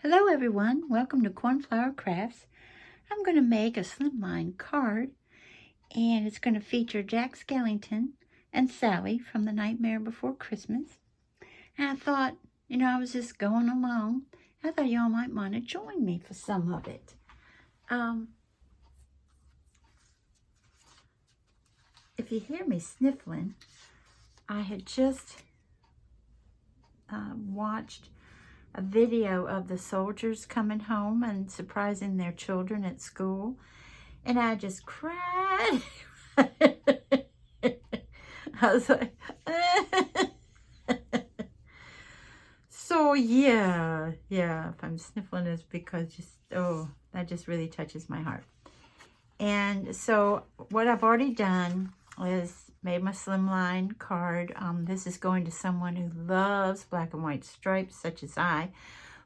Hello everyone, welcome to Cornflower Crafts. I'm going to make a Slimline card, and it's going to feature Jack Skellington and Sally from The Nightmare Before Christmas. And I thought, I was just going along. I thought y'all might want to join me for some of it. If you hear me sniffling, I had just watched a video of the soldiers coming home and surprising their children at school, and I just cried. I was like, so yeah, if I'm sniffling, it's because that just really touches my heart. And so what I've already done is made my Slimline card. This is going to someone who loves black and white stripes, such as I.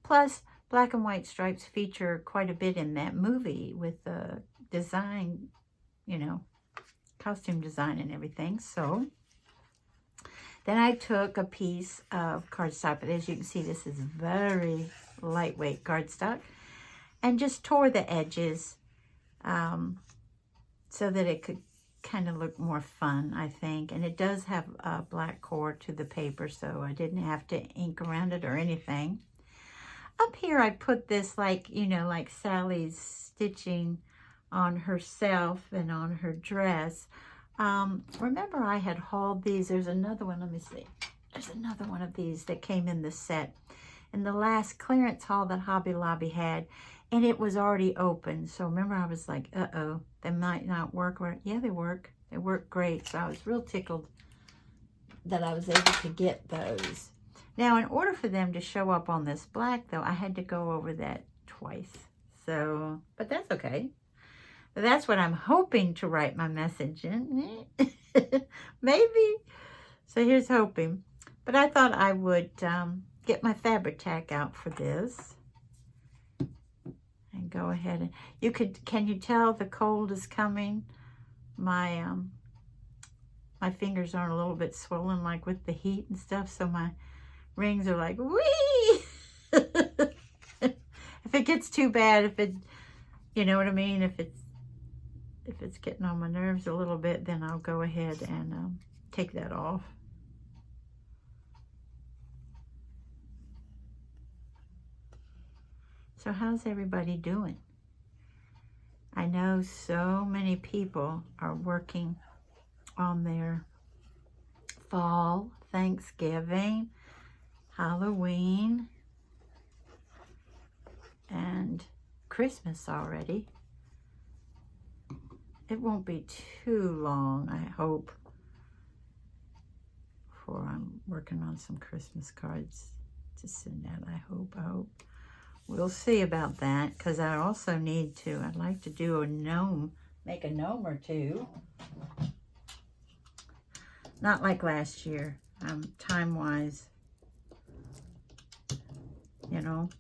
Plus, black and white stripes feature quite a bit in that movie with the design, costume design and everything. So then I took a piece of cardstock, but as you can see, this is very lightweight cardstock, and just tore the edges so that it could kind of look more fun, I think. And it does have a black core to the paper, so I didn't have to ink around it or anything. Up here I put this like Sally's stitching on herself and on her dress. Remember I had hauled these. There's another one, let me see. There's another one of these that came in the set in the last clearance haul that Hobby Lobby had, and it was already open. So remember, I was like, uh-oh, they might not work. Yeah, they work. They work great. So I was real tickled that I was able to get those. Now, in order for them to show up on this black, though, I had to go over that twice. So, but that's okay. But that's what I'm hoping to write my message in. Maybe. So here's hoping. But I thought I would get my fabric tack out for this. And go ahead and can you tell the cold is coming? My my fingers aren't a little bit swollen like with the heat and stuff, so my rings are like wee. If it gets too bad, if it, you know what I mean, if it's getting on my nerves a little bit, then I'll go ahead and take that off. So how's everybody doing? I know so many people are working on their fall, Thanksgiving, Halloween, and Christmas already. It won't be too long, I hope, before I'm working on some Christmas cards to send out. I hope. We'll see about that, because I also need to, I'd like to do a gnome, make a gnome or two. Not like last year, time-wise, I don't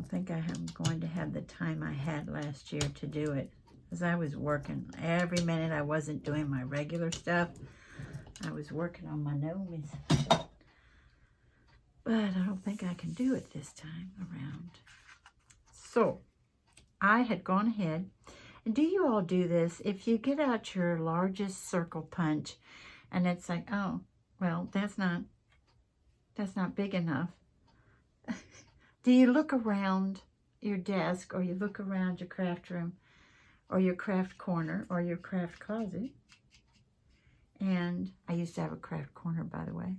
think I'm going to have the time I had last year to do it, because I was working every minute. I wasn't doing my regular stuff. I was working on my gnomes. But I don't think I can do it this time around. So I had gone ahead, and do you all do this? If you get out your largest circle punch and it's like, oh, well, that's not big enough. Do you look around your desk, or you look around your craft room, or your craft corner, or your craft closet? And I used to have a craft corner, by the way.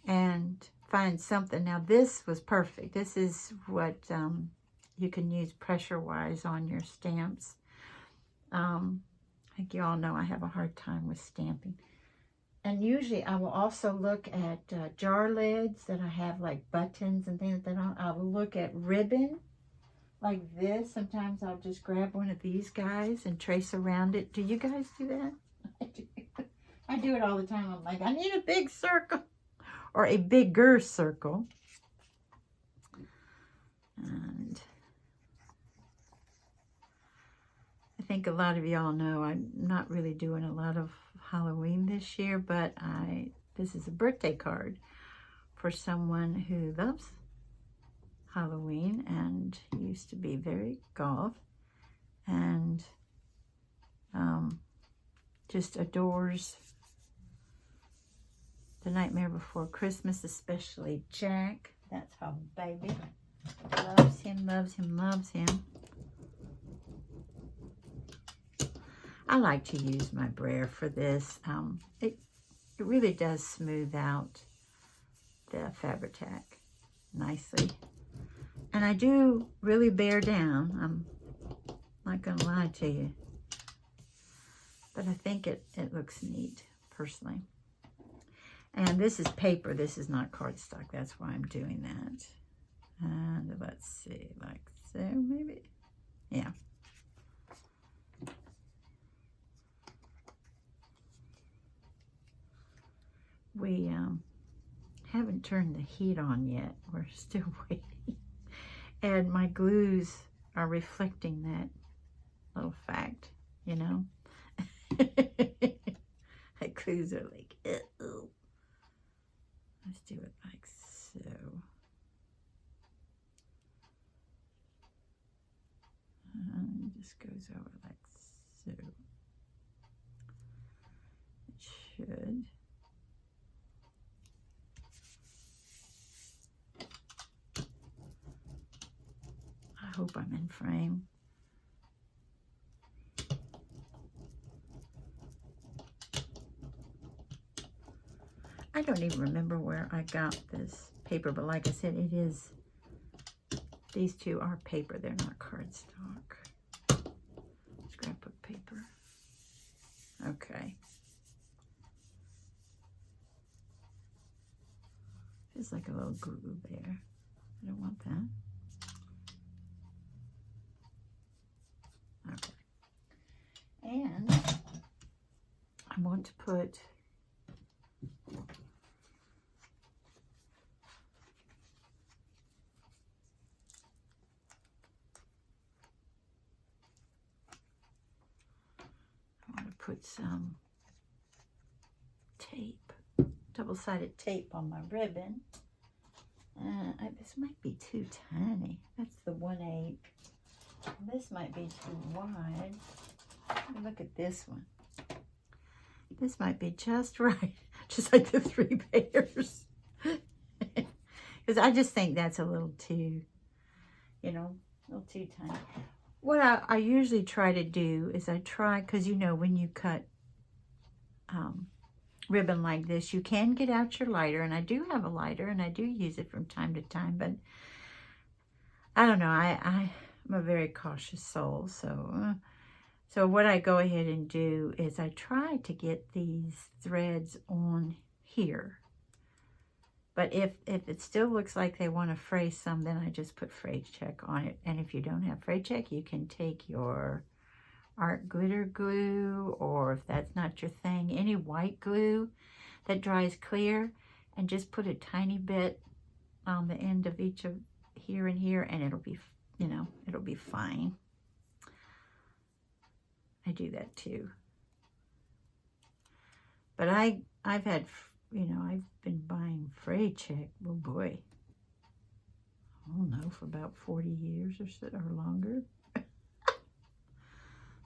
And find something. Now this was perfect. This is what you can use pressure-wise on your stamps. I think you all know I have a hard time with stamping. And usually I will also look at jar lids that I have like buttons and things like that. I will look at ribbon like this. Sometimes I'll just grab one of these guys and trace around it. Do you guys do that? I do it all the time. I'm like, I need a big circle, or a bigger circle. And I think a lot of y'all know I'm not really doing a lot of Halloween this year, but this is a birthday card for someone who loves Halloween, and he used to be very goth, and just adores The Nightmare Before Christmas, especially Jack. That's our baby. Loves him, loves him, loves him. I like to use my brayer for this. It really does smooth out the Fabri-Tac nicely. And I do really bear down. I'm not going to lie to you. But I think it looks neat, personally. And this is paper. This is not cardstock. That's why I'm doing that. And let's see, like so, maybe. Yeah. We haven't turned the heat on yet. We're still waiting. And my glues are reflecting that little fact, you know. My glues are like, ew. Let's do it like so. And it just goes over like so. It should. I hope I'm in frame. I don't even remember where I got this paper, but like I said, it is, these two are paper. They're not cardstock. Scrapbook paper. Okay. Feels like a little glue there. I don't want that. Okay. And I want to put some tape, double-sided tape on my ribbon. This might be too tiny. That's the 1/8. This might be too wide. Look at this one. This might be just right, just like the 3 pairs. Because I just think that's a little too, you know, a little too tiny. What I usually try to do is because you know when you cut ribbon like this, you can get out your lighter, and I do have a lighter, and I do use it from time to time, but I don't know, I'm a very cautious soul, so what I go ahead and do is I try to get these threads on here. But if it still looks like they want to fray some, then I just put fray check on it. And if you don't have fray check, you can take your art glitter glue, or if that's not your thing, any white glue that dries clear, and just put a tiny bit on the end of each of here and here, and it'll be, you know, it'll be fine. I do that too. But I've had, you know, I've been buying fray check, oh boy, I don't know, for about 40 years or so, or longer.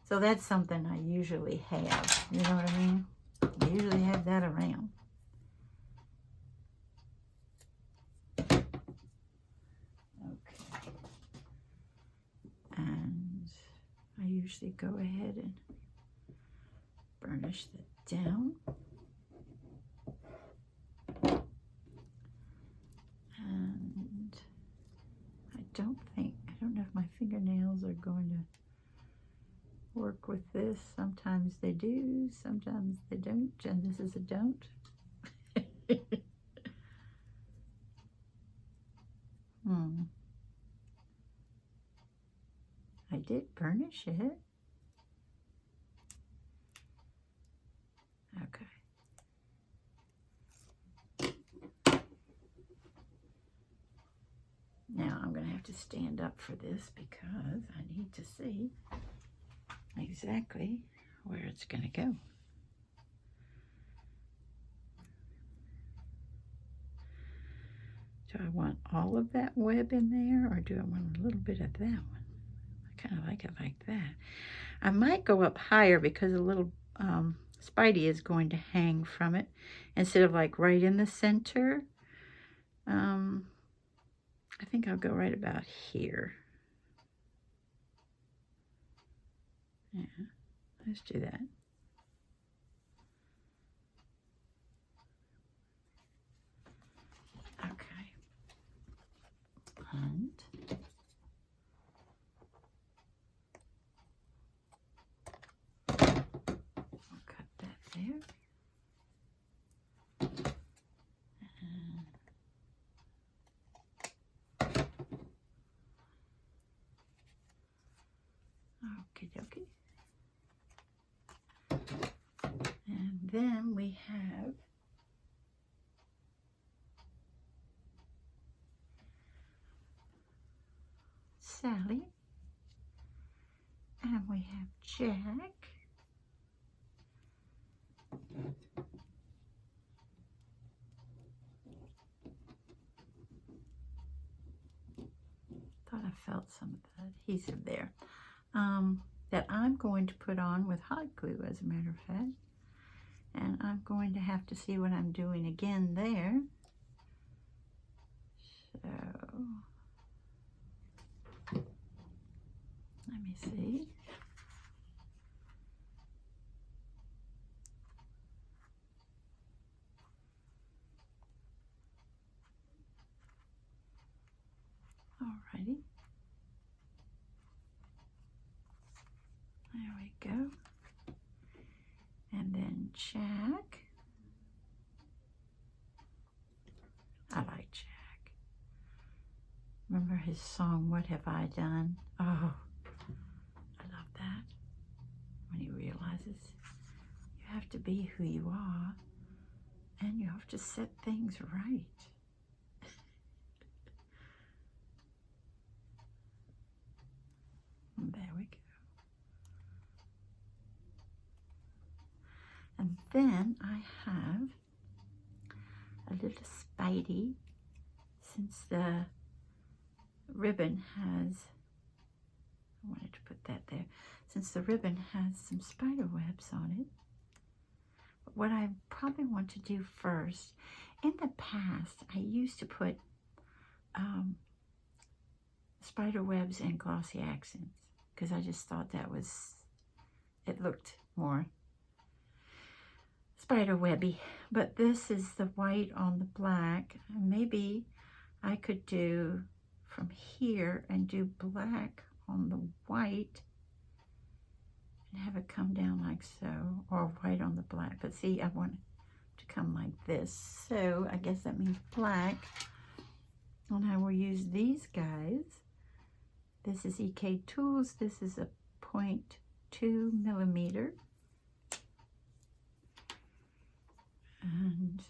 So that's something I usually have, you know what I mean? I usually have that around. Okay. And I usually go ahead and burnish that down. And I don't know if my fingernails are going to work with this. Sometimes they do, sometimes they don't, and this is a don't. I did burnish it. Okay. Now I'm going to have to stand up for this because I need to see exactly where it's going to go. Do I want all of that web in there, or do I want a little bit of that one? I kind of like it like that. I might go up higher because a little Spidey is going to hang from it instead of like right in the center. I think I'll go right about here. Yeah, let's do that. Okay. And I'll cut that there. Okie dokie. And then we have Sally. And we have Jack. Thought I felt some of the adhesive there. That I'm going to put on with hot glue, as a matter of fact. And I'm going to have to see what I'm doing again there. So, let me see. Alrighty. There we go. And then Jack. I like Jack. Remember his song, What Have I Done? Oh, I love that. When he realizes you have to be who you are and you have to set things right. And there we go. And then I have a little Spidey, since the ribbon has, I wanted to put that there, since the ribbon has some spider webs on it. But what I probably want to do first, in the past, I used to put spider webs and glossy accents, because I just thought that was, it looked more spider webby. But this is the white on the black. Maybe I could do from here and do black on the white and have it come down like so, or white on the black. But see, I want it to come like this, so I guess that means black. And I will use these guys. This is EK Tools. This is a 0.2 millimeter. And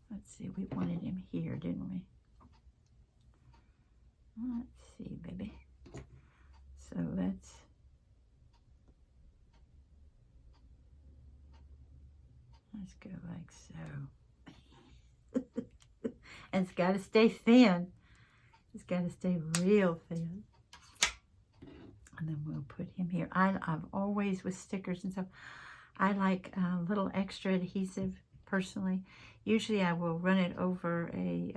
let's see, we wanted him here, didn't we? Let's see, baby. So let's go like so. And it's got to stay thin. It's got to stay real thin. And then we'll put him here. I've always, with stickers and stuff, I like a little extra adhesive, personally. Usually I will run it over a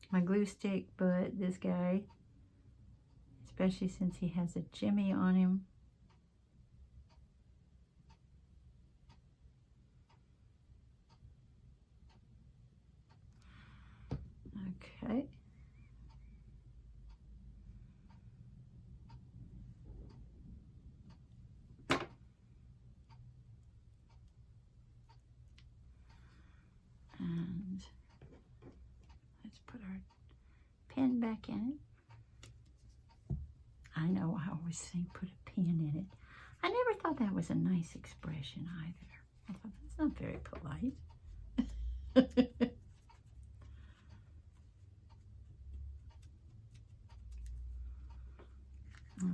my glue stick, but this guy, especially since he has a jimmy on him, okay. And let's put our pen back in it. I know, I always think put a pin in it. I never thought that was a nice expression either. I thought that's not very polite.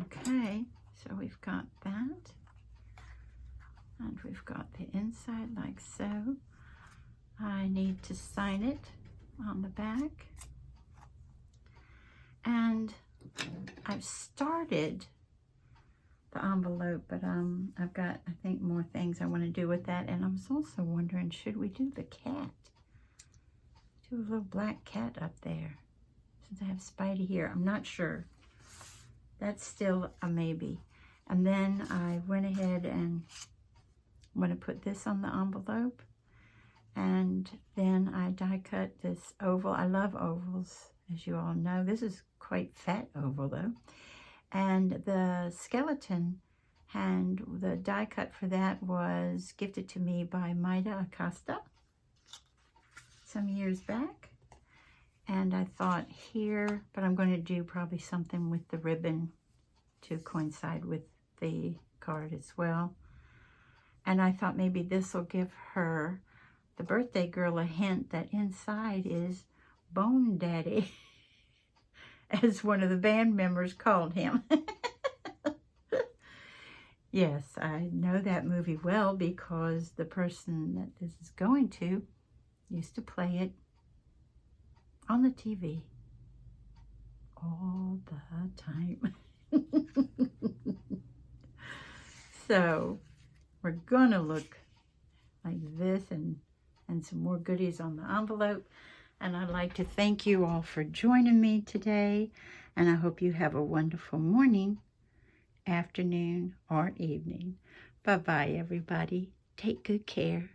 Okay, so we've got that. And we've got the inside like so. I need to sign it on the back. And I've started the envelope, but I've got, I think, more things I want to do with that. And I was also wondering, should we do the cat? Do a little black cat up there. Since I have Spidey here, I'm not sure. That's still a maybe. And then I went ahead and I'm going to put this on the envelope. And then I die cut this oval. I love ovals, as you all know. This is quite fat oval though. And the skeleton and the die cut for that was gifted to me by Maida Acosta some years back. And I thought here, but I'm going to do probably something with the ribbon to coincide with the card as well. And I thought maybe this will give her, the birthday girl, a hint that inside is Bone Daddy, as one of the band members called him. Yes, I know that movie well because the person that this is going to used to play it on the TV all the time. So we're gonna look like this and some more goodies on the envelope. And I'd like to thank you all for joining me today. And I hope you have a wonderful morning, afternoon, or evening. Bye-bye, everybody. Take good care.